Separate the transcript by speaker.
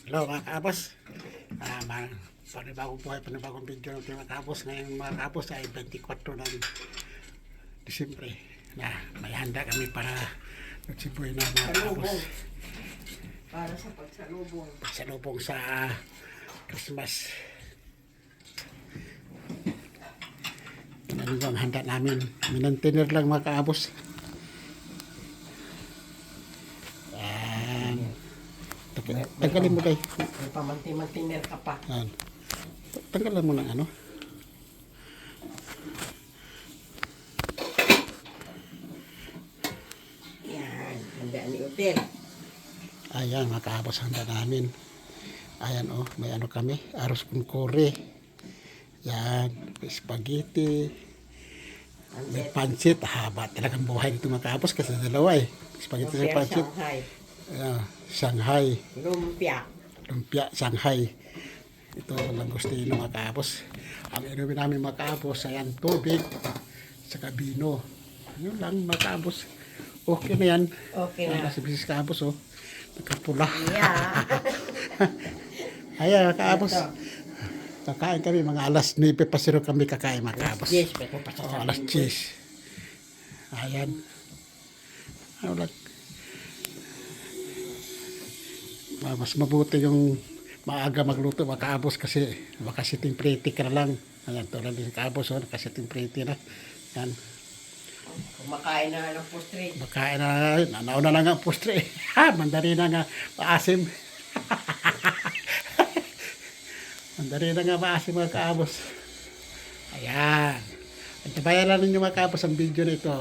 Speaker 1: Hello mga kaabos. Panibagong buhay, panibagong video ng mga kaabos. Ngayon mga kaabos ay 24 ng Disyembre. May handa kami para magsibuhay na mga kaabos.
Speaker 2: Para sa pagsalubong.
Speaker 1: Pagsalubong sa Christmas. Ano ang handa namin? Minantinir lang mga kaabos. Tanggalin mo kayo.
Speaker 2: May pamanti-mantiner ka pa.
Speaker 1: Yan. Tanggalan mo ng ano.
Speaker 2: Yan. Handa ni Hotel.
Speaker 1: Ayan, makaabos handa namin. Ayan may ano kami. Arroz con curry. Yan. Spaghetti. May pancit. Haba talagang buhay dito makaabos kasi dalawa Spaghetti sa pancit. Shanghai.
Speaker 2: Lumpia.
Speaker 1: Lumpia, Shanghai. Ito langostino mga kaabos. Ang inumin namin mga kaabos, ayan, tubig, saka bino. Yun lang mga kaabos. Okay na yan.
Speaker 2: Okay na.
Speaker 1: Si Mrs. Kaabos, nakapula.
Speaker 2: Yeah.
Speaker 1: Ayan mga kaabos. Kakain kami, mga alas 9 pa siro kami kakain mga kaabos.
Speaker 2: Yes, pero pa sa
Speaker 1: Alas 10. Ayan. Ano lang. Mas mabuti yung maaga magluto makaabos kasi makasiting pretty ka na lang. Ayan, tulad din kaabos, nakasiting pretty na. Yan.
Speaker 2: kumakain na ng postre.
Speaker 1: Makain na, nauna na nga ang postre. Mandarina nga, maasim. Mandarina nga maasim mga kaabos. Ayan. Antabayan lang ninyo mga kaabos ang video nito.